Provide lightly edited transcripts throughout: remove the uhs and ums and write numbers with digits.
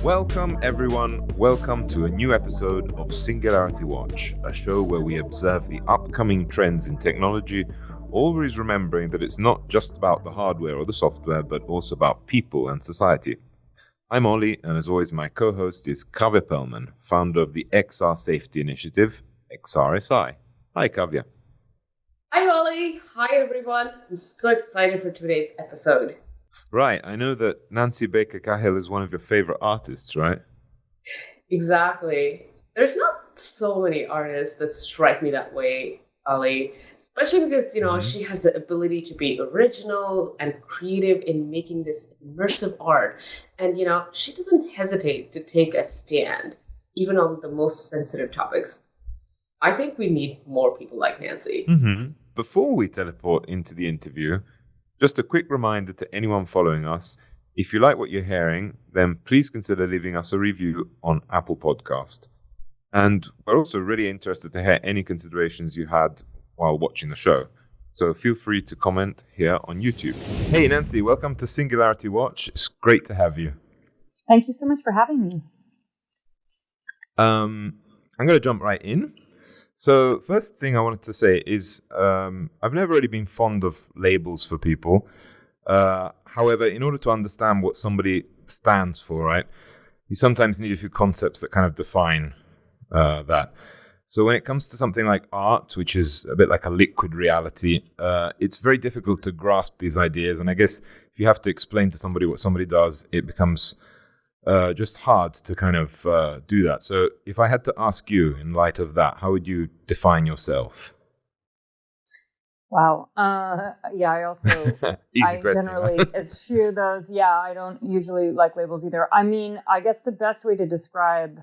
Welcome, everyone. Welcome to a new episode of Singularity Watch, a show where we observe the upcoming trends in technology, always remembering that it's not just about the hardware or the software, but also about people and society. I'm Ollie, and as always, my co-host is Kavya Perlman, founder of the XR Safety Initiative, XRSI. Hi, Kavya. Hi, Ollie. Hi, everyone. I'm so excited for today's episode. Right, I know that Nancy Baker Cahill is one of your favorite artists, right? Exactly. There's not so many artists that strike me that way, Ollie, especially because, she has the ability to be original and creative in making this immersive art. And, she doesn't hesitate to take a stand, even on the most sensitive topics. I think we need more people like Nancy. Before we teleport into the interview, just a quick reminder to anyone following us, if you like what you're hearing, then please consider leaving us a review on Apple Podcast. And we're also really interested to hear any considerations you had while watching the show. So feel free to comment here on YouTube. Hey, Nancy, welcome to Singularity Watch. It's great to have you. Thank you so much for having me. I'm going to jump right in. So first thing I wanted to say is I've never really been fond of labels for people. However, in order to understand what somebody stands for, right, you sometimes need a few concepts that kind of define that. So when it comes to something like art, which is a bit like a liquid reality, it's very difficult to grasp these ideas. And I guess if you have to explain to somebody what somebody does, it becomes just hard to kind of do that. So if I had to ask you in light of that, how would you define yourself? Wow. I also, Easy question, generally eschew those. Yeah, I don't usually like labels either. I mean, I guess the best way to describe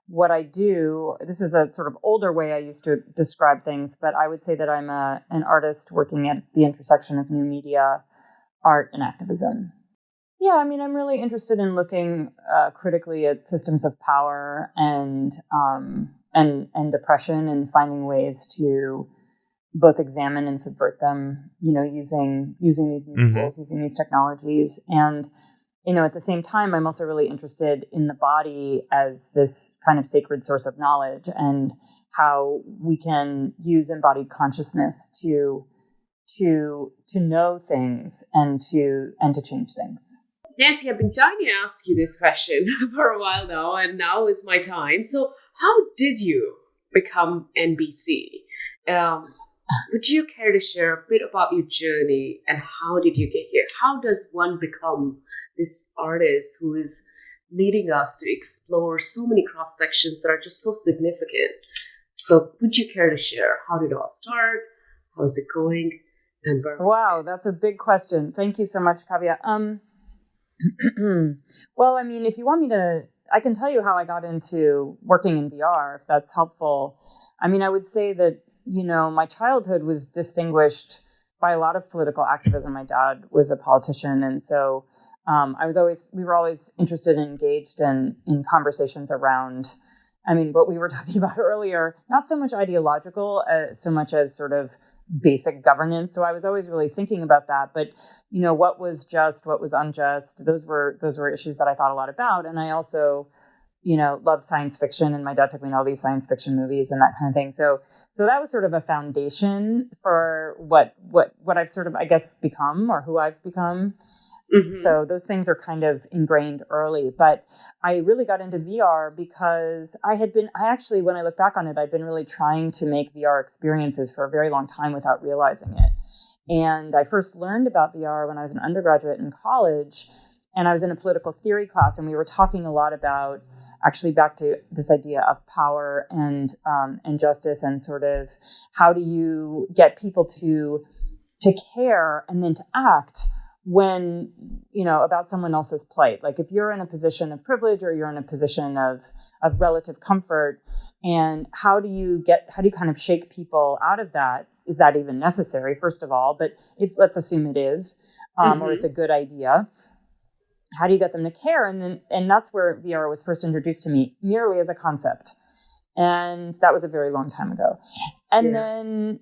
what I do, this is a sort of older way I used to describe things, but I would say that I'm an artist working at the intersection of new media, art, and activism. Yeah, I mean, I'm really interested in looking critically at systems of power and oppression, and finding ways to both examine and subvert them. Using these new tools, using these technologies, and at the same time, I'm also really interested in the body as this kind of sacred source of knowledge, and how we can use embodied consciousness to know things and to change things. Nancy, I've been dying to ask you this question for a while now, and now is my time. So how did you become NBC? Would you care to share a bit about your journey, and how did you get here? How does one become this artist who is leading us to explore so many cross-sections that are just so significant? So would you care to share? How did it all start? How's it going? And wow, that's a big question. Thank you so much, Kavya. Well, I mean, if you want me to, I can tell you how I got into working in VR, if that's helpful. I mean, I would say that, my childhood was distinguished by a lot of political activism. My dad was a politician. And so we were always interested and engaged in conversations around, what we were talking about earlier, not so much ideological, so much as sort of basic governance. So I was always really thinking about that. But, what was just, what was unjust, those were issues that I thought a lot about. And I also, loved science fiction, and my dad took me to all these science fiction movies and that kind of thing. So that was sort of a foundation for what I've sort of, I guess, become, or who I've become. So those things are kind of ingrained early. But I really got into VR because when I look back on it, I'd been really trying to make VR experiences for a very long time without realizing it. And I first learned about VR when I was an undergraduate in college, and I was in a political theory class, and we were talking a lot about, actually back to this idea of power and justice, and sort of how do you get people to care and then to act when, about someone else's plight. Like if you're in a position of privilege, or you're in a position of relative comfort, and how do you kind of shake people out of that? Is that even necessary, first of all? But let's assume it is, or it's a good idea. How do you get them to care? And that's where VR was first introduced to me, merely as a concept. And that was a very long time ago. And then,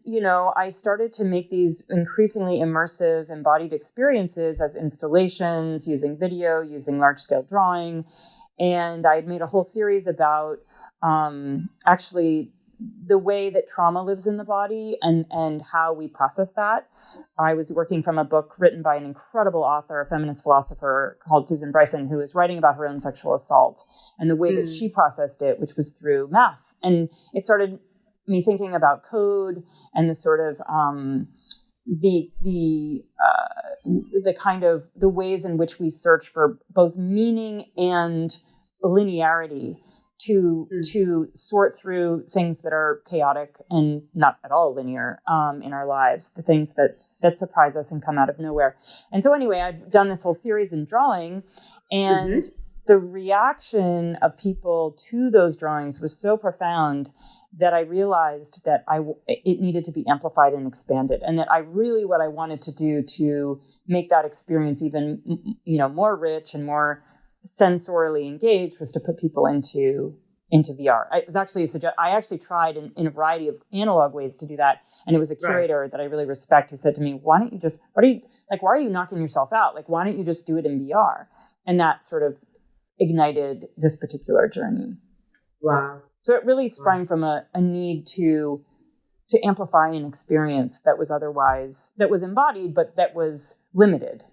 I started to make these increasingly immersive embodied experiences as installations, using video, using large scale drawing. And I had made a whole series about actually the way that trauma lives in the body and how we process that. I was working from a book written by an incredible author, a feminist philosopher called Susan Bryson, who was writing about her own sexual assault and the way that she processed it, which was through math. And it started me thinking about code and the sort of the kind of the ways in which we search for both meaning and linearity to sort through things that are chaotic and not at all linear in our lives, the things that surprise us and come out of nowhere. And so anyway, I've done this whole series in drawing, and the reaction of people to those drawings was so profound that I realized that it needed to be amplified and expanded, and that what I wanted to do to make that experience even more rich and more sensorially engaged was to put people into VR. I actually tried in a variety of analog ways to do that, and it was a curator that I really respect who said to me, why are you knocking yourself out? Like, why don't you just do it in VR? And that sort of ignited this particular journey. Wow. So it really sprang from a need to amplify an experience that was embodied, but that was limited.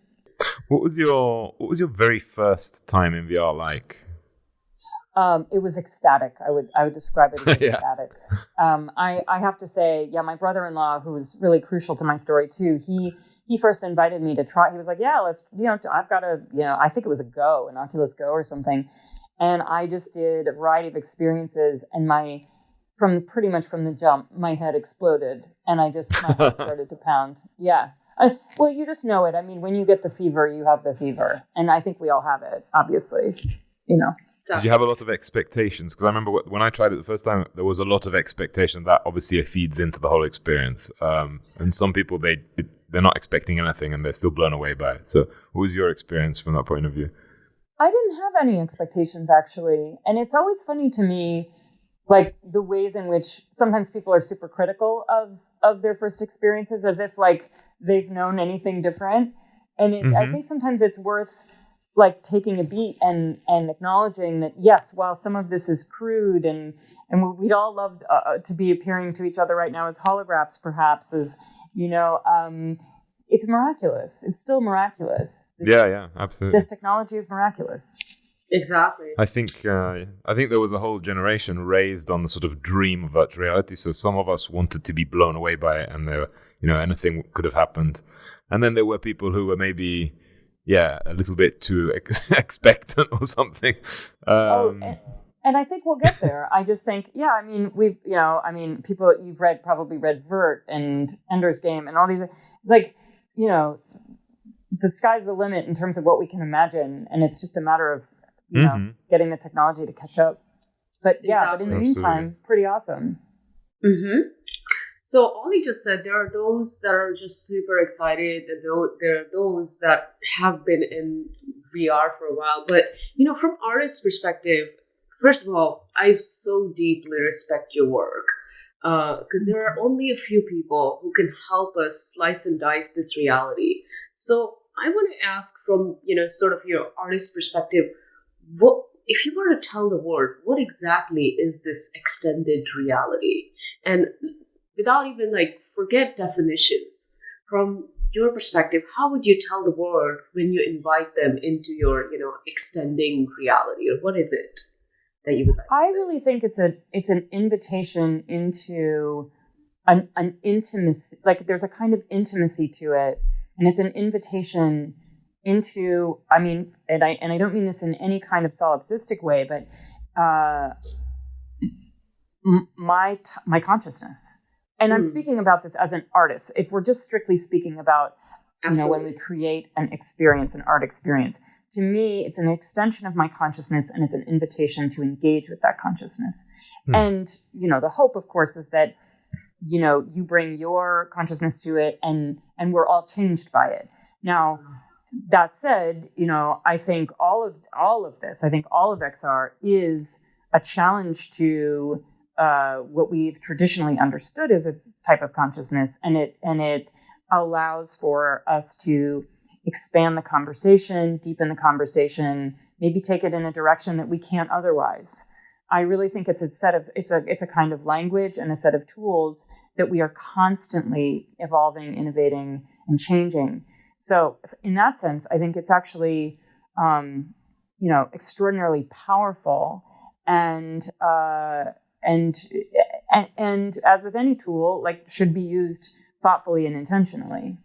What was your very first time in VR like? It was ecstatic. I would describe it as ecstatic. I have to say, my brother-in-law, who's really crucial to my story too, he first invited me to try. He was like, let's, I've got I think it was an Oculus Go or something. And I just did a variety of experiences, and pretty much from the jump, my head exploded, and my heart started to pound. Yeah. Well, you just know it. I mean, when you get the fever, you have the fever. And I think we all have it, obviously, Did you have a lot of expectations? Because I remember when I tried it the first time, there was a lot of expectation that obviously it feeds into the whole experience. And some people, they're not expecting anything and they're still blown away by it. So what was your experience from that point of view? I didn't have any expectations, actually. And it's always funny to me, like the ways in which sometimes people are super critical of their first experiences, as if like they've known anything different. And I think sometimes it's worth like taking a beat and acknowledging that, yes, while some of this is crude and we'd all love to be appearing to each other right now as holographs, perhaps, it's miraculous. It's still miraculous. Yeah, absolutely. This technology is miraculous. Exactly. I think there was a whole generation raised on the sort of dream of virtual reality. So some of us wanted to be blown away by it, and there, anything could have happened. And then there were people who were maybe, a little bit too expectant or something. And I think we'll get there. I just think, people, you've probably read Vert and Ender's Game and all these. It's like, the sky's the limit in terms of what we can imagine, and it's just a matter of getting the technology to catch up. But but in the meantime, pretty awesome. Mm-hmm. So Ollie just said there are those that are just super excited, and there are those that have been in VR for a while. But from artist's perspective, first of all, I so deeply respect your work. Because there are only a few people who can help us slice and dice this reality. So I want to ask from, sort of your artist perspective, what if you were to tell the world, what exactly is this extended reality? And without even forget definitions, from your perspective, how would you tell the world when you invite them into your, extending reality? Or what is it that you would like to say? I really think it's an invitation into an intimacy. Like there's a kind of intimacy to it, and it's an invitation into. And I don't mean this in any kind of solipsistic way, but my consciousness. And I'm speaking about this as an artist. If we're just strictly speaking about when we create an art experience. To me, it's an extension of my consciousness, and it's an invitation to engage with that consciousness. And, the hope, of course, is that, you bring your consciousness to it and we're all changed by it. Now, that said, I think all of this, I think all of XR is a challenge to what we've traditionally understood as a type of consciousness. And it allows for us to expand the conversation, deepen the conversation, maybe take it in a direction that we can't otherwise. I really think it's a kind of language and a set of tools that we are constantly evolving, innovating, and changing. So in that sense, I think it's actually, extraordinarily powerful, and as with any tool, like, should be used thoughtfully and intentionally.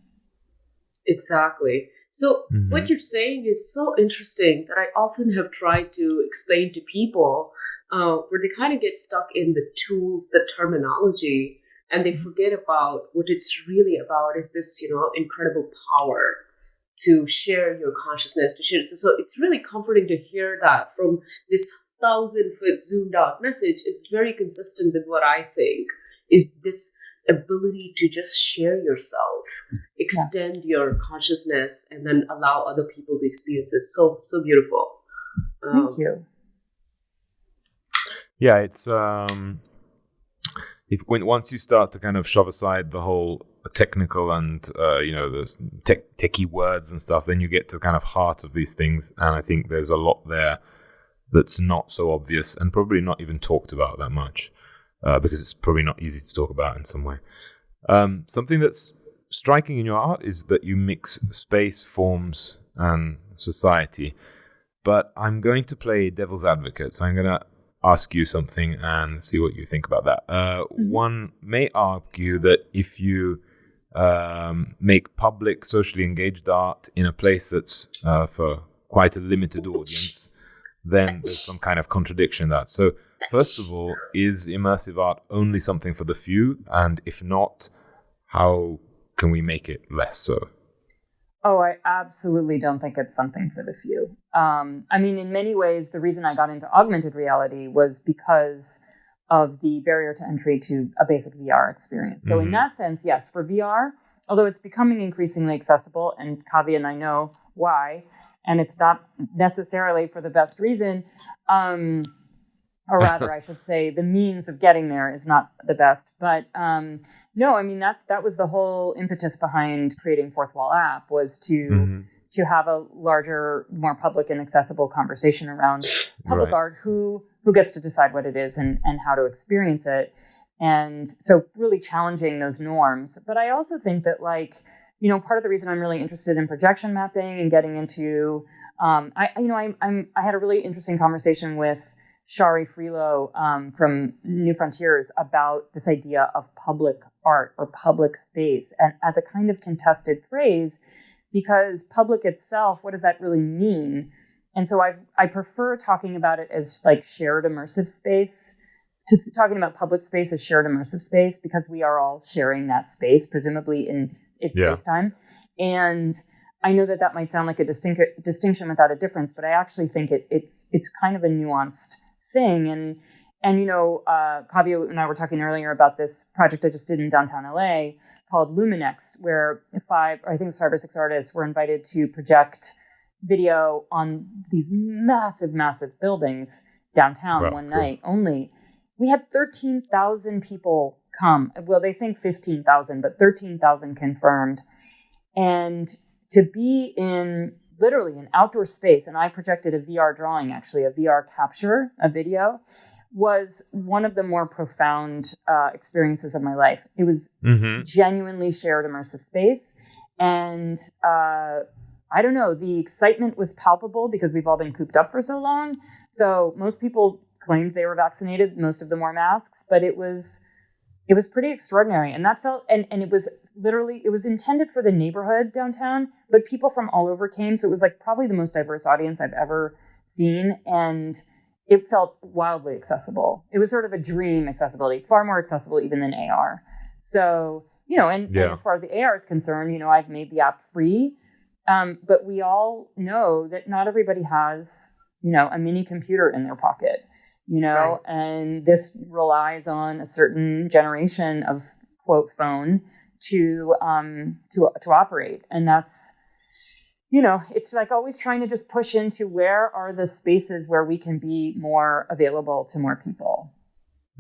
Exactly. So what you're saying is so interesting that I often have tried to explain to people where they kind of get stuck in the tools, the terminology, and they forget about what it's really about is this, incredible power to share your consciousness, to share. So it's really comforting to hear that from this 1,000-foot zoomed out message. Is very consistent with what I think is this ability to just share yourself, extend your consciousness, and then allow other people to experience it. So beautiful. Thank you. Yeah, it's once you start to kind of shove aside the whole technical and the techie words and stuff, then you get to the kind of heart of these things, and I think there's a lot there that's not so obvious and probably not even talked about that much. Because it's probably not easy to talk about in some way. Something that's striking in your art is that you mix space, forms, and society. But I'm going to play devil's advocate, so I'm going to ask you something and see what you think about that. One may argue that if you make public, socially engaged art in a place that's for quite a limited audience, then there's some kind of contradiction in that. So, first of all, is immersive art only something for the few? And if not, how can we make it less so? Oh, I absolutely don't think it's something for the few. In many ways, the reason I got into augmented reality was because of the barrier to entry to a basic VR experience. So in that sense, yes, for VR, although it's becoming increasingly accessible, and Kavya and I know why, and it's not necessarily for the best reason, or rather, I should say, the means of getting there is not the best. But that was the whole impetus behind creating Fourth Wall App, was to have a larger, more public and accessible conversation around public art, who gets to decide what it is and how to experience it. And so really challenging those norms. But I also think that, part of the reason I'm really interested in projection mapping and getting into, I had a really interesting conversation with Shari Freelo from New Frontiers about this idea of public art or public space, and as a kind of contested phrase, because public itself, what does that really mean? And so I prefer talking about it as like shared immersive space, to talking about public space as shared immersive space, because we are all sharing that space, presumably in its space-time. And I know that might sound like a distinction without a difference, but I actually think it's kind of a nuanced thing. And Kavya and I were talking earlier about this project I just did in downtown LA called Luminex, where 5 or 6 artists were invited to project video on these massive, massive buildings downtown one night only. We had 13,000 people come. Well, they think 15,000, but 13,000 confirmed. And to be in literally an outdoor space, and I projected a VR drawing, actually, a VR capture, a video, was one of the more profound experiences of my life. It was genuinely shared immersive space. And I don't know, the excitement was palpable because we've all been cooped up for so long. So most people claimed they were vaccinated. Most of them wore masks, but it was pretty extraordinary. And that felt, and it was literally, it was intended for the neighborhood downtown, but people from all over came. So it was like probably the most diverse audience I've ever seen. And it felt wildly accessible. It was sort of a dream accessibility, far more accessible even than AR. So, and as far as the AR is concerned, I've made the app free. But we all know that not everybody has, a mini computer in their pocket, and this relies on a certain generation of quote phone to operate. And that's, it's like always trying to just push into where are the spaces where we can be more available to more people.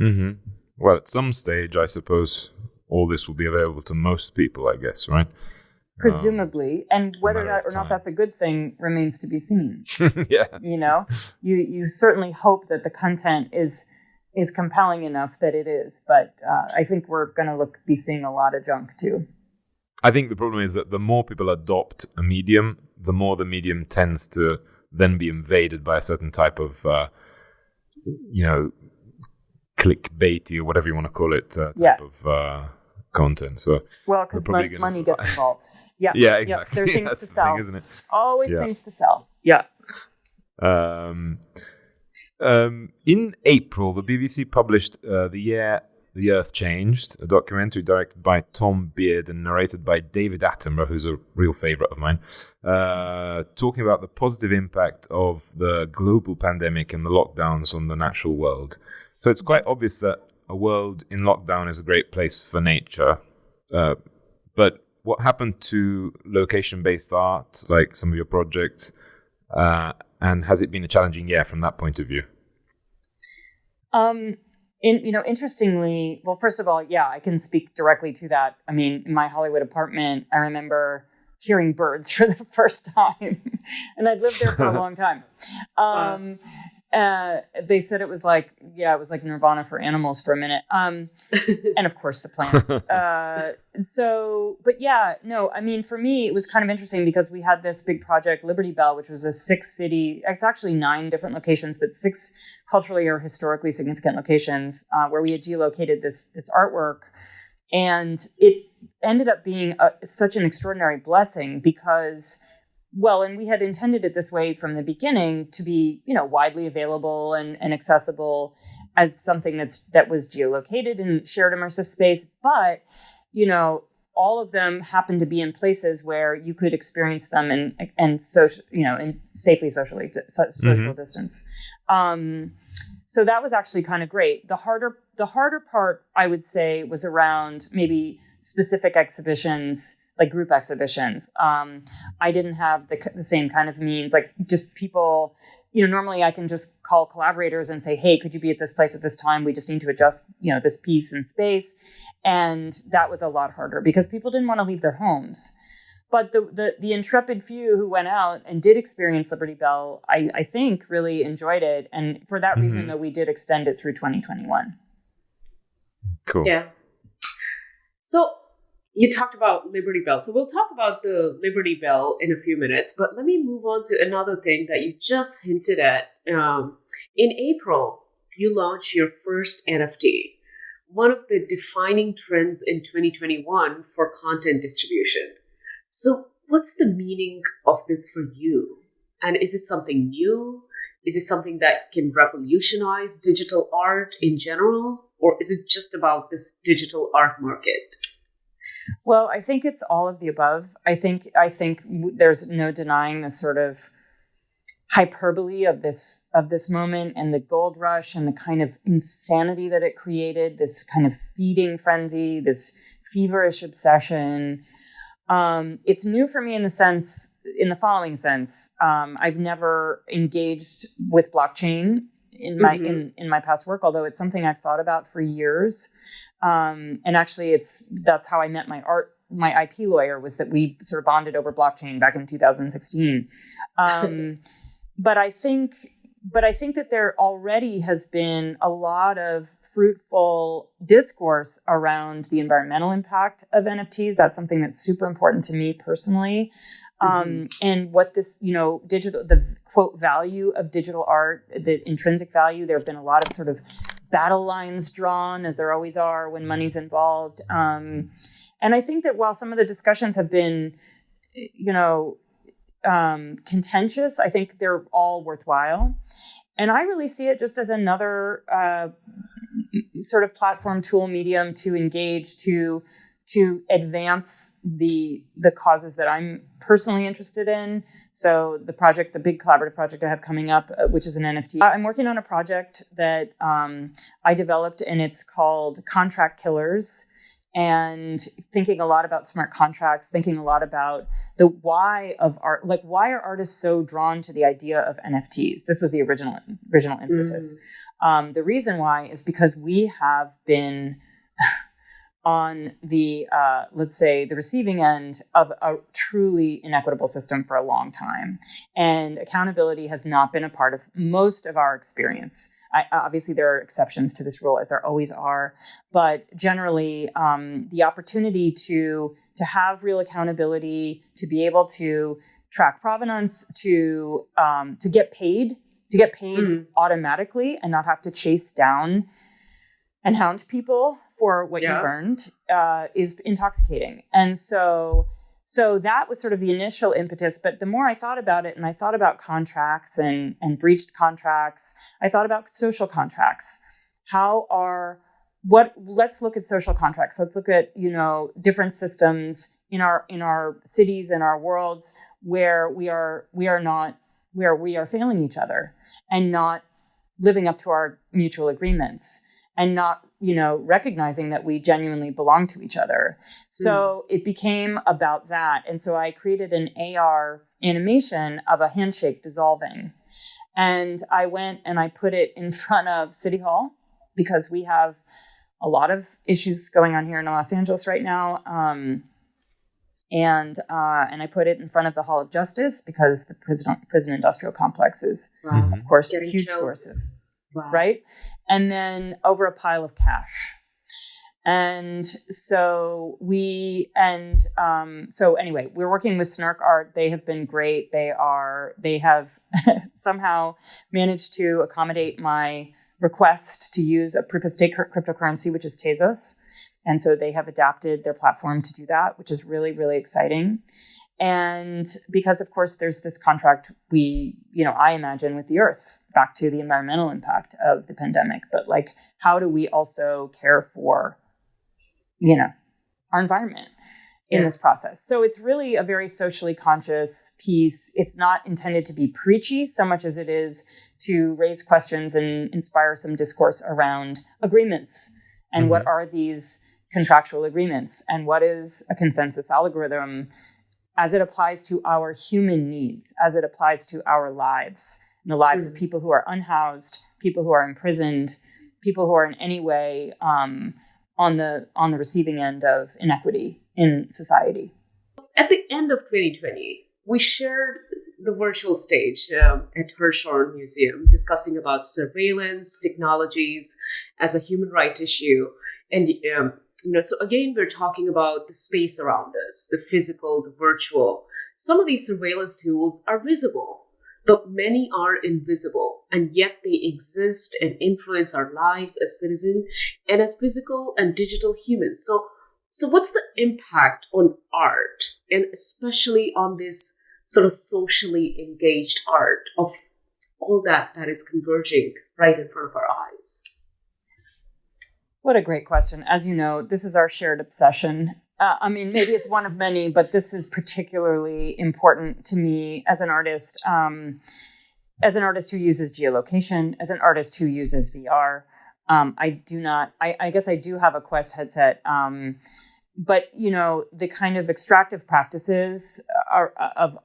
Mm-hmm. Well, at some stage, I suppose all this will be available to most people, I guess, right? Presumably, and whether that or not that's a good thing remains to be seen. Yeah, you certainly hope that the content is compelling enough that it is, but I think we're going to be seeing a lot of junk too. I think the problem is that the more people adopt a medium, the more the medium tends to then be invaded by a certain type of, clickbaity or whatever you want to call it, type of content. So, well, because money gets involved. Yeah, yeah, exactly. There are things That's to sell, thing, isn't it? Always things to sell. Yeah. In April, the BBC published The Year the Earth Changed, a documentary directed by Tom Beard and narrated by David Attenborough, who's a real favourite of mine, talking about the positive impact of the global pandemic and the lockdowns on the natural world. So it's quite obvious that a world in lockdown is a great place for nature. But what happened to location-based art, like some of your projects, and has it been a challenging year from that point of view? Interestingly, well, first of all, I can speak directly to that. I mean, in my Hollywood apartment, I remember hearing birds for the first time, and I'd lived there for a long time. They said it was like Nirvana for animals for a minute. And of course the plants. For me, it was kind of interesting because we had this big project, Liberty Bell, which was a 6-city, it's actually 9 different locations, but 6 culturally or historically significant locations, where we had geolocated this artwork. And it ended up being such an extraordinary blessing because, and we had intended it this way from the beginning to be, widely available and accessible as something that was geolocated in shared immersive space. But, all of them happened to be in places where you could experience them and social, and safely social distance. So that was actually kind of great. The harder part, I would say, was around maybe specific exhibitions, like group exhibitions. I didn't have the same kind of means, like just people, normally I can just call collaborators and say, hey, could you be at this place at this time? We just need to adjust, this piece in space. And that was a lot harder because people didn't want to leave their homes. But the intrepid few who went out and did experience Liberty Bell, I think really enjoyed it. And for that reason, though, we did extend it through 2021. Cool. Yeah. So you talked about Liberty Bell. So we'll talk about the Liberty Bell in a few minutes, but let me move on to another thing that you just hinted at. In April, you launched your first NFT, one of the defining trends in 2021 for content distribution. So what's the meaning of this for you? And is it something new? Is it something that can revolutionize digital art in general? Or is it just about this digital art market? Well, I think it's all of the above. I think there's no denying the sort of hyperbole of this moment and the gold rush and the kind of insanity that it created, this kind of feeding frenzy, this feverish obsession. It's new for me in the following sense. I've never engaged with blockchain in my past work, although it's something I've thought about for years. And actually that's how I met my IP lawyer, was that we sort of bonded over blockchain back in 2016. But I think that there already has been a lot of fruitful discourse around the environmental impact of NFTs. That's something that's super important to me personally. And what this, the quote value of digital art, the intrinsic value, there have been a lot of sort of battle lines drawn, as there always are when money's involved. And I think that while some of the discussions have been, contentious, I think they're all worthwhile. And I really see it just as another sort of platform, tool, medium to engage, to advance the causes that I'm personally interested in. So the big collaborative project I have coming up, which is an NFT. I'm working on a project that I developed, and it's called Contract Killers, and thinking a lot about smart contracts, thinking a lot about the why of art, like why are artists so drawn to the idea of NFTs? This was the original impetus. The reason why is because we have been on the, let's say, the receiving end of a truly inequitable system for a long time. And accountability has not been a part of most of our experience. Obviously, there are exceptions to this rule, as there always are. But generally, the opportunity to have real accountability, to be able to track provenance, to get paid automatically and not have to chase down and hound people for what you've earned is intoxicating. And so that was sort of the initial impetus. But the more I thought about it, and I thought about contracts and breached contracts, I thought about social contracts. Let's look at social contracts. Let's look at, different systems in our cities and our worlds where we are failing each other and not living up to our mutual agreements, and not, recognizing that we genuinely belong to each other. So it became about that. And so I created an AR animation of a handshake dissolving. And I went and I put it in front of City Hall, because we have a lot of issues going on here in Los Angeles right now. And I put it in front of the Hall of Justice, because the prison industrial complex is, of course, a huge source of, right? And then over a pile of cash. And so anyway, we're working with Snark Art. They have been great. They have somehow managed to accommodate my request to use a proof of stake cryptocurrency, which is Tezos. And so they have adapted their platform to do that, which is really, really exciting. And because, of course, there's this contract I imagine with the earth, back to the environmental impact of the pandemic. But how do we also care for, our environment in this process? So it's really a very socially conscious piece. It's not intended to be preachy so much as it is to raise questions and inspire some discourse around agreements. And what are these contractual agreements? And what is a consensus algorithm as it applies to our human needs, as it applies to our lives, and the lives of people who are unhoused, people who are imprisoned, people who are in any way on the receiving end of inequity in society. At the end of 2020, we shared the virtual stage at Hirshhorn Museum, discussing about surveillance technologies as a human right issue. And so again, we're talking about the space around us, the physical, the virtual. Some of these surveillance tools are visible, but many are invisible, and yet they exist and influence our lives as citizens and as physical and digital humans. So what's the impact on art, and especially on this sort of socially engaged art of all that is converging right in front of our eyes? What a great question. As you know, this is our shared obsession. Maybe it's one of many, but this is particularly important to me as an artist who uses geolocation, as an artist who uses VR. I guess I do have a Quest headset, but the kind of extractive practices are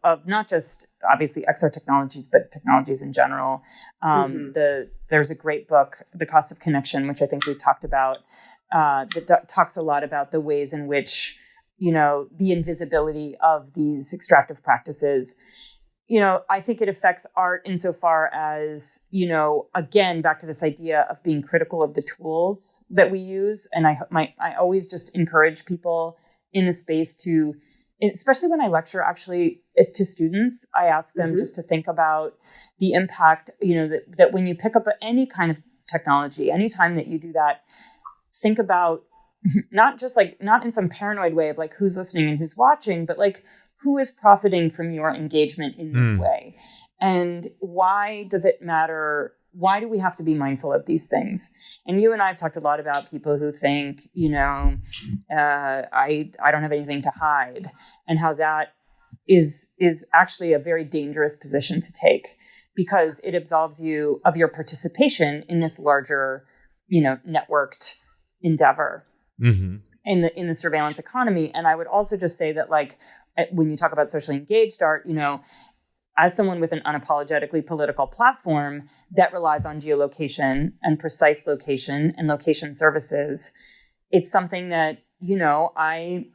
of not just obviously XR technologies, but technologies in general. There's a great book, The Cost of Connection, which I think we've talked about, that talks a lot about the ways in which, the invisibility of these extractive practices, I think it affects art insofar as, again, back to this idea of being critical of the tools that we use. And I always just encourage people in the space to, especially when I lecture actually to students, I ask them just to think about the impact, that when you pick up any kind of technology, anytime that you do that, think about not in some paranoid way of who's listening and who's watching, but who is profiting from your engagement in this way? And why does it matter? Why do we have to be mindful of these things? And you and I have talked a lot about people who think, I don't have anything to hide, and how that is actually a very dangerous position to take, because it absolves you of your participation in this larger, networked endeavor in the surveillance economy. And I would also just say that when you talk about socially engaged art, as someone with an unapologetically political platform that relies on geolocation and precise location and location services, it's something that I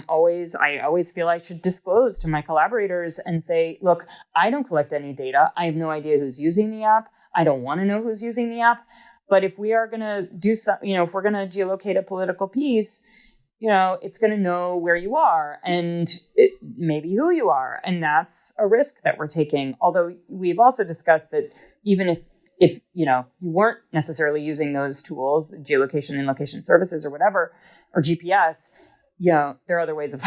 always feel I should disclose to my collaborators and say, look, I don't collect any data. I have no idea who's using the app. I don't want to know who's using the app. But if we are going to do some, if we're going to geolocate a political piece, it's going to know where you are and maybe who you are. And that's a risk that we're taking. Although we've also discussed that even if you weren't necessarily using those tools, the geolocation and location services or whatever, or GPS, there are other ways of,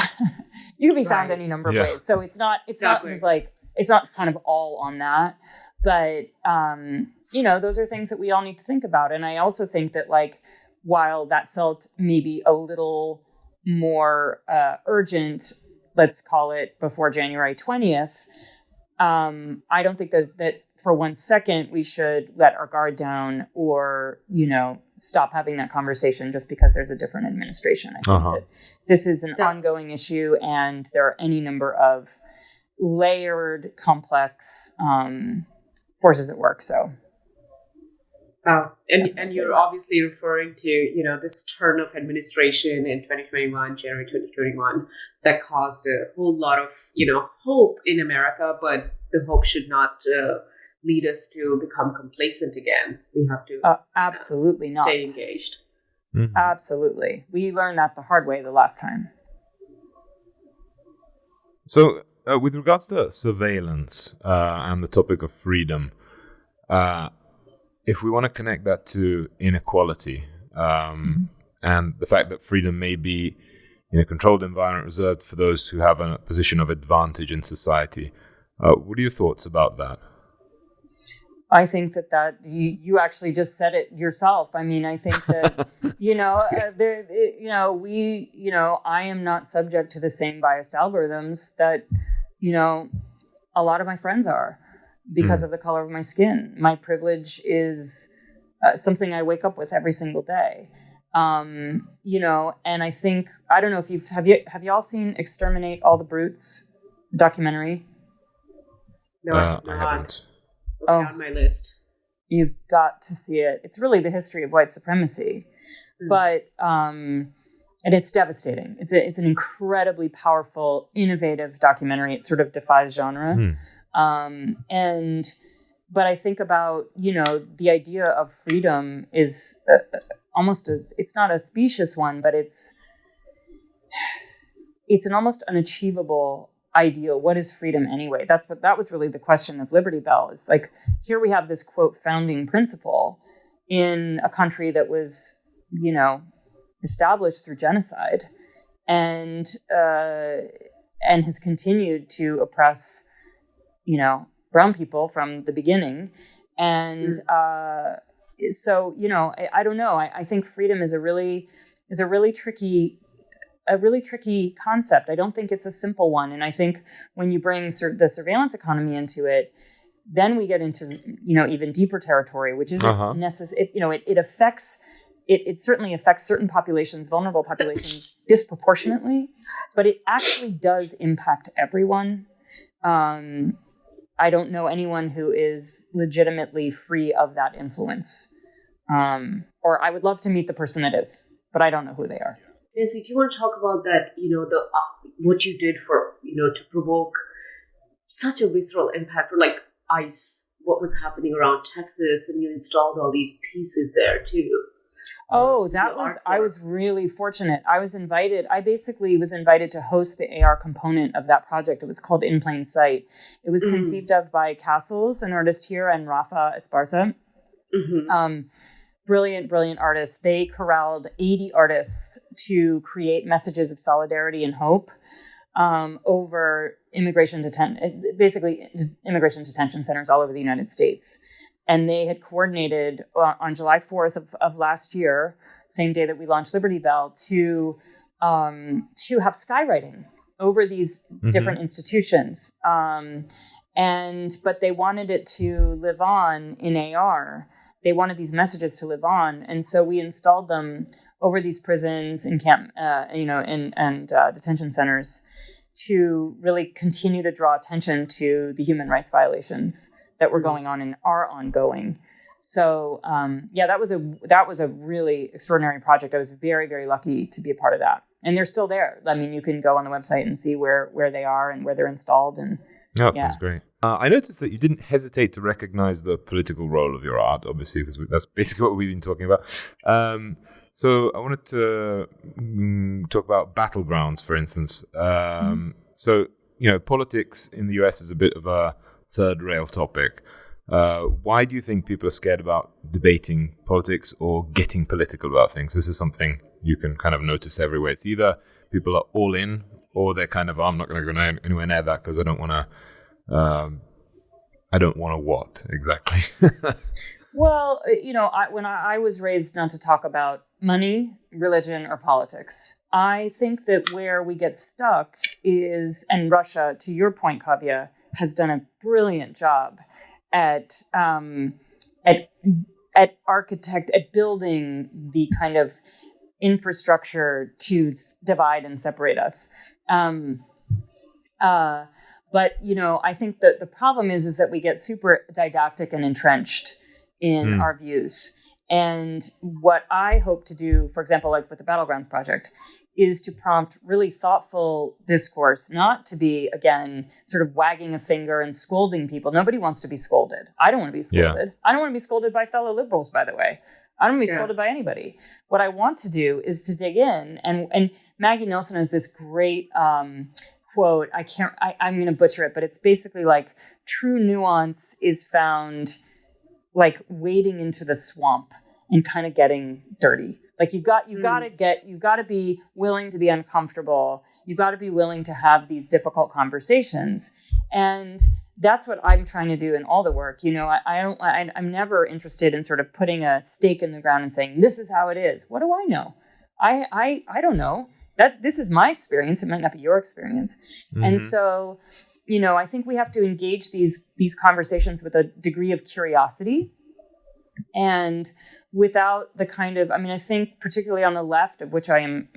you can be found any number of ways. So it's not just like, it's not kind of all on that, but, those are things that we all need to think about. And I also think that while that felt maybe a little more urgent, let's call it before January 20th, I don't think that for 1 second we should let our guard down or, stop having that conversation just because there's a different administration. I think that this is an ongoing issue and there are any number of layered, complex forces at work. So. Oh, and you're obviously referring to, this turn of administration in 2021, January 2021, that caused a whole lot of, hope in America, but the hope should not lead us to become complacent again. We have to absolutely stay engaged. Mm-hmm. Absolutely. We learned that the hard way the last time. So with regards to surveillance and the topic of freedom, if we want to connect that to inequality and the fact that freedom may be in a controlled environment reserved for those who have a position of advantage in society, what are your thoughts about that? I think that you actually just said it yourself. I mean, I think that, I am not subject to the same biased algorithms that, a lot of my friends are. Because of the color of my skin. My privilege is something I wake up with every single day. And I think, I don't know if have you all seen Exterminate All the Brutes, the documentary? No, I haven't. Okay, on my list. You've got to see it. It's really the history of white supremacy. But, and it's devastating. It's an incredibly powerful, innovative documentary. It sort of defies genre. But I think about, the idea of freedom is it's not a specious one, but it's an almost unachievable ideal. What is freedom anyway? That was really the question of Liberty Bell is here we have this quote founding principle in a country that was, established through genocide and has continued to oppress, brown people from the beginning. And so, I don't know. I think freedom is a really tricky concept. I don't think it's a simple one. And I think when you bring the surveillance economy into it, then we get into, even deeper territory, which isn't necessary. It certainly affects certain populations, vulnerable populations disproportionately, but it actually does impact everyone. I don't know anyone who is legitimately free of that influence. Or I would love to meet the person that is, but I don't know who they are. Nancy, do you want to talk about that, what you did for, to provoke such a visceral impact for ICE, what was happening around Texas, and you installed all these pieces there too. Oh, I was really fortunate. I basically was invited to host the AR component of that project. It was called In Plain Sight. It was conceived of by Castles, an artist here, and Rafa Esparza. Brilliant artists. They corralled 80 artists to create messages of solidarity and hope over immigration detention centers all over the United States. And they had coordinated on July 4th of last year, same day that we launched Liberty Bell, to have skywriting over these different institutions. But they wanted it to live on in AR. They wanted these messages to live on. And so we installed them over these prisons and detention centers to really continue to draw attention to the human rights violations that were going on and are ongoing. So that was a really extraordinary project. I was very, very lucky to be a part of that. And they're still there. I mean, you can go on the website and see where they are and where they're installed. And that sounds great. I noticed that you didn't hesitate to recognize the political role of your art, obviously, because that's basically what we've been talking about. So I wanted to talk about battlegrounds, for instance. So, politics in the US is a bit of a third rail topic. Why do you think people are scared about debating politics or getting political about things? This is something you can kind of notice everywhere. It's either people are all in, or they're kind of, I'm not going to go anywhere near that because I don't want to what exactly? Well, when I was raised not to talk about money, religion, or politics, I think that where we get stuck is, and Russia, to your point, Kavya, has done a brilliant job at building the kind of infrastructure to divide and separate us. But I think that the problem is that we get super didactic and entrenched in our views. And what I hope to do, for example, like with the Battlegrounds Project, is to prompt really thoughtful discourse, not to be, again, sort of wagging a finger and scolding people. Nobody wants to be scolded. I don't want to be scolded. Yeah. I don't want to be scolded by fellow liberals, by the way. I don't want to be scolded by anybody. What I want to do is to dig in. And Maggie Nelson has this great quote. I'm going to butcher it, but it's basically like, true nuance is found like wading into the swamp and kind of getting dirty. Like you've got to be willing to be uncomfortable. You've got to be willing to have these difficult conversations. And that's what I'm trying to do in all the work. I'm never interested in sort of putting a stake in the ground and saying, this is how it is. What do I know? I don't know. That this is my experience. It might not be your experience. Mm-hmm. And so, I think we have to engage these conversations with a degree of curiosity and without the kind of, I think particularly on the left, of which I am,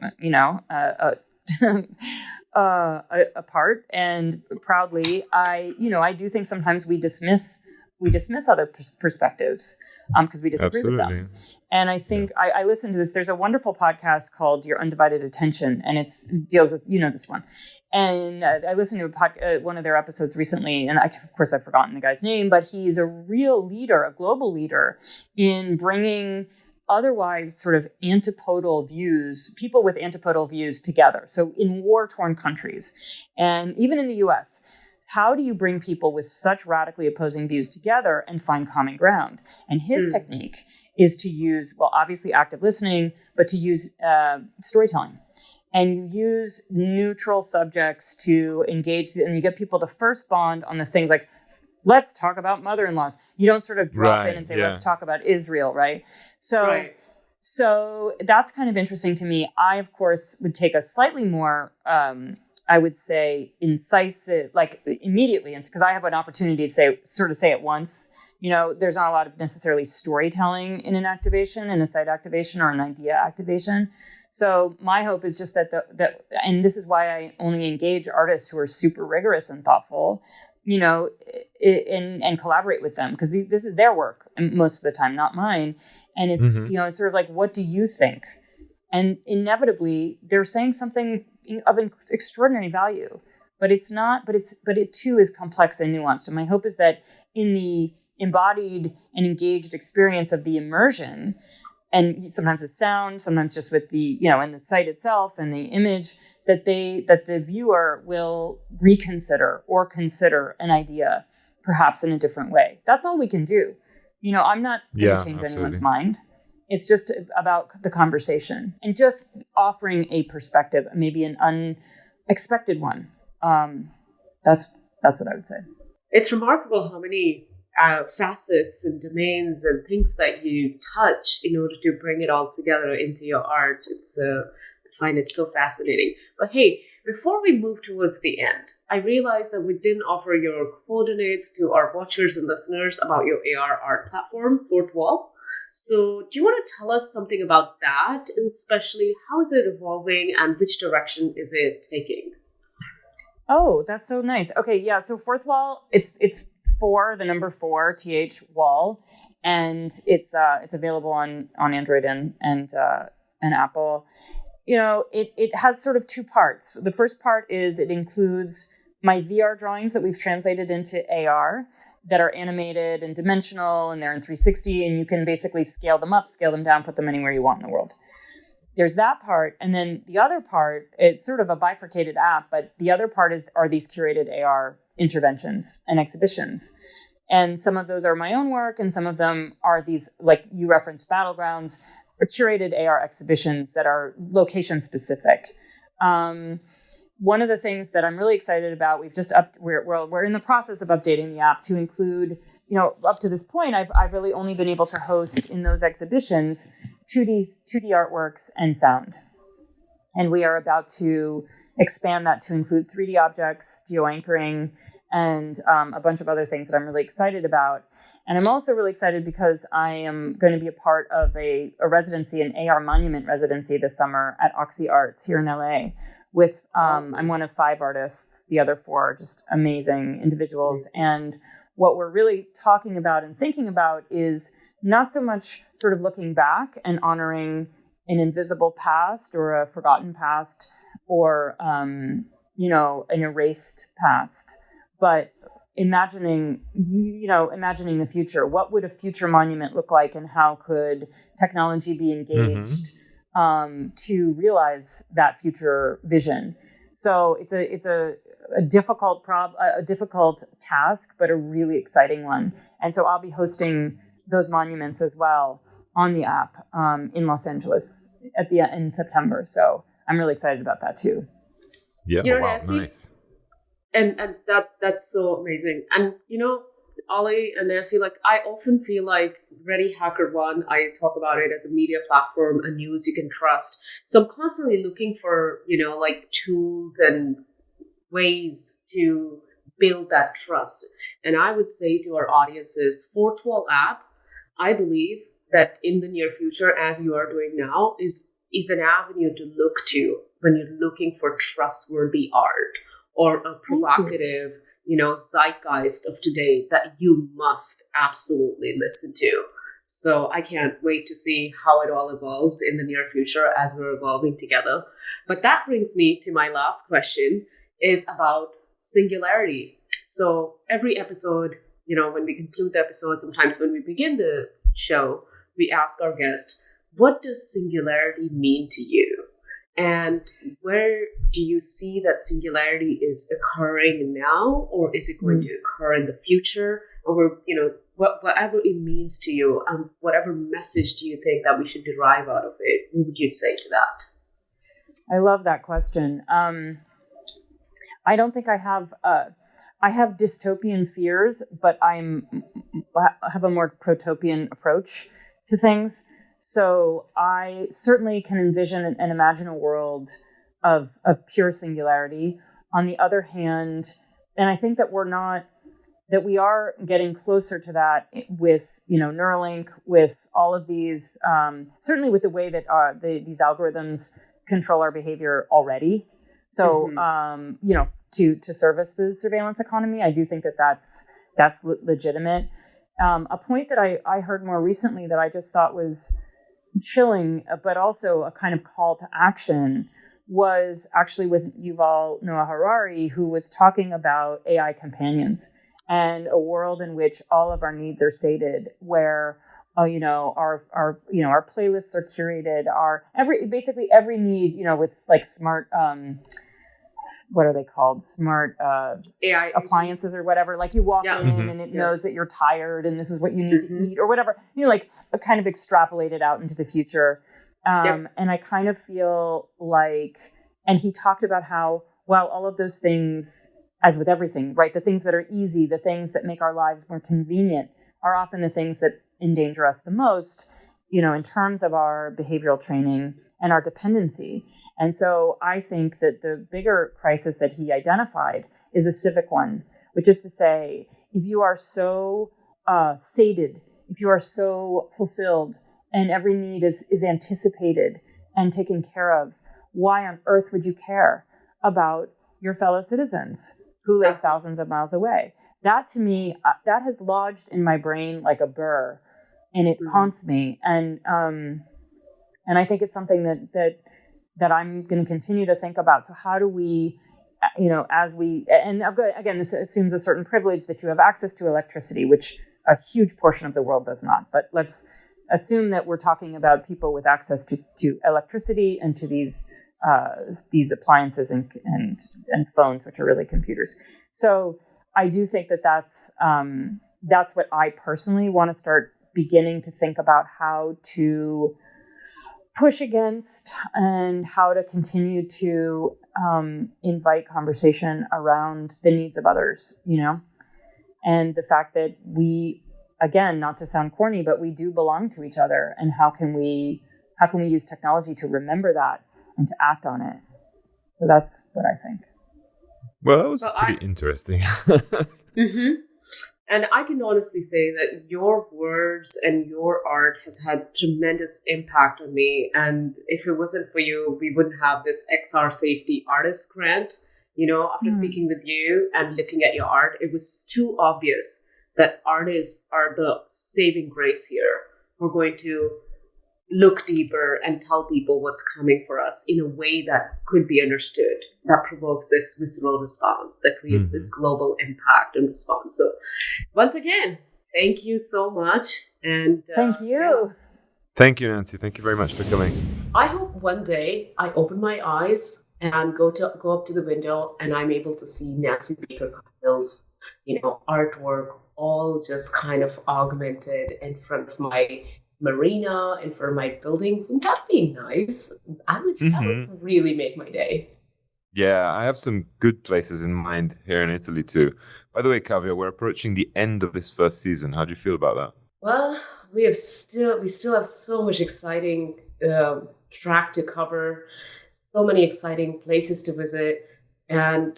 a part, and proudly, I do think sometimes we dismiss other perspectives because we disagree with them. And I think I listened to this. There's a wonderful podcast called Your Undivided Attention, and it deals with this one. And I listened to one of their episodes recently, and of course I've forgotten the guy's name, but he's a real leader, a global leader in bringing otherwise sort of antipodal views, people with antipodal views together. So in war-torn countries, and even in the U.S., how do you bring people with such radically opposing views together and find common ground? And his technique is to use, obviously active listening, but to use storytelling. And you use neutral subjects to engage, and you get people to first bond on the things like, let's talk about mother-in-laws. You don't sort of drop in and say, let's talk about Israel, right? So that's kind of interesting to me. I, of course, would take a slightly more, I would say, incisive, like immediately, because I have an opportunity to say it once. There's not a lot of necessarily storytelling in an activation, in a site activation or an idea activation. So my hope is just that and this is why I only engage artists who are super rigorous and thoughtful, and collaborate with them, because this is their work most of the time, not mine. And it's, it's sort of like, what do you think? And inevitably they're saying something of extraordinary value, but it's not, but it too is complex and nuanced. And my hope is that in the embodied and engaged experience of the immersion, and sometimes with sound, sometimes just with the, in the site itself and the image, that the viewer will reconsider or consider an idea perhaps in a different way. That's all we can do. I'm not going to change anyone's mind. It's just about the conversation and just offering a perspective, maybe an unexpected one. That's what I would say. It's remarkable how many facets and domains and things that you touch in order to bring it all together into your art. I find it so fascinating. But hey, before we move towards the end, I realized that we didn't offer your coordinates to our watchers and listeners about your AR art platform, Fourth Wall. So do you want to tell us something about that, and especially how is it evolving and which direction is it taking? Oh, that's so nice. Okay, yeah. So Fourth Wall, it's the number 4, TH Wall. and it's available on Android and Apple. It has sort of two parts. The first part is it includes my VR drawings that we've translated into AR that are animated and dimensional, and they're in 360, and you can basically scale them up, scale them down, put them anywhere you want in the world. There's that part. And then the other part, it's sort of a bifurcated app, but the other part are these curated AR interventions and exhibitions. And some of those are my own work, and some of them are these, like you referenced, battlegrounds, or curated AR exhibitions that are location specific. One of the things that I'm really excited about, we're in the process of updating the app to include, up to this point, I've really only been able to host in those exhibitions 2D artworks and sound. And we are about to expand that to include 3D objects, geoanchoring, and a bunch of other things that I'm really excited about. And I'm also really excited because I am going to be a part of a residency, an AR monument residency this summer at Oxy Arts here in LA. With awesome. I'm one of 5 artists. The other 4 are just amazing individuals. And what we're really talking about and thinking about is not so much sort of looking back and honoring an invisible past or a forgotten past or, an erased past, but imagining the future. What would a future monument look like, and how could technology be engaged to realize that future vision? So it's a difficult difficult task, but a really exciting one. And so I'll be hosting those monuments as well on the app in Los Angeles in September. So I'm really excited about that too. Yeah, wow, Nancy, nice. And that's so amazing. And Ollie and Nancy, I often feel like Ready Hacker One, I talk about it as a media platform, a news you can trust. So I'm constantly looking for, tools and ways to build that trust. And I would say to our audiences, 412 app, I believe that in the near future, as you are doing now, is an avenue to look to when you're looking for trustworthy art or a provocative, zeitgeist of today that you must absolutely listen to. So I can't wait to see how it all evolves in the near future as we're evolving together. But that brings me to my last question, is about singularity. So every episode, when we conclude the episode, sometimes when we begin the show, we ask our guest, what does singularity mean to you? And where do you see that singularity is occurring now, or is it going to occur in the future? Or, whatever it means to you, whatever message do you think that we should derive out of it? What would you say to that? I love that question. I don't think I have dystopian fears, but I have a more protopian approach to things. So I certainly can envision and imagine a world of pure singularity. On the other hand, and I think that we are getting closer to that with, Neuralink, with all of these, certainly with the way that these algorithms control our behavior already. So, to service the surveillance economy, I do think that that's legitimate. A point that I heard more recently that I just thought was chilling, but also a kind of call to action, was actually with Yuval Noah Harari, who was talking about AI companions and a world in which all of our needs are sated, where our playlists are curated, basically every need, with like smart what are they called? Smart AI appliances agents. or whatever. Like you walk in and it knows that you're tired and this is what you need to eat or whatever. Kind of extrapolate it out into the future. And I kind of feel like, and he talked about how, while all of those things, as with everything, right? The things that are easy, the things that make our lives more convenient are often the things that endanger us the most, in terms of our behavioral training and our dependency. And so I think that the bigger crisis that he identified is a civic one, which is to say, if you are so sated, if you are so fulfilled and every need is anticipated and taken care of, why on earth would you care about your fellow citizens who live thousands of miles away? That to me, that has lodged in my brain like a burr and it haunts me. And I think it's something that I'm going to continue to think about. So how do we, and again, this assumes a certain privilege that you have access to electricity, which a huge portion of the world does not. But let's assume that we're talking about people with access to electricity and to these appliances and phones, which are really computers. So I do think that's what I personally want to start beginning to think about, how to push against and how to continue to invite conversation around the needs of others, and the fact that we, again, not to sound corny, but we do belong to each other. And how can we use technology to remember that and to act on it? So that's what I think. Well, that was pretty interesting. Mm-hmm. And I can honestly say that your words and your art has had tremendous impact on me. And if it wasn't for you, we wouldn't have this XR Safety Artist Grant. After speaking with you and looking at your art, it was too obvious that artists are the saving grace here. We're going to look deeper and tell people what's coming for us in a way that could be understood, that provokes this visceral response, that creates this global impact and response. So once again, thank you so much. And thank you. Yeah. Thank you, Nancy. Thank you very much for coming. I hope one day I open my eyes and go up to the window and I'm able to see Nancy Baker Cahill's, artwork all just kind of augmented in front of my marina, in front of my building. Wouldn't that be nice? That would really make my day. Yeah, I have some good places in mind here in Italy too. By the way, Kavya, we're approaching the end of this first season. How do you feel about that? Well, we still have so much exciting track to cover, so many exciting places to visit, and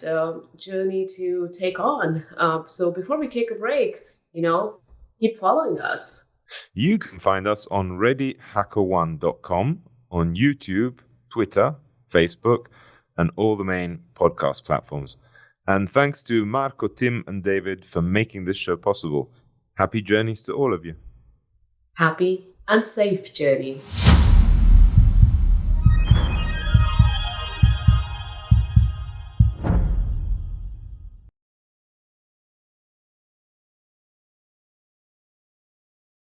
journey to take on. So before we take a break, keep following us. You can find us on readyhackerone.com, on YouTube, Twitter, Facebook, and all the main podcast platforms. And thanks to Marco, Tim, and David for making this show possible. Happy journeys to all of you. Happy and safe journey.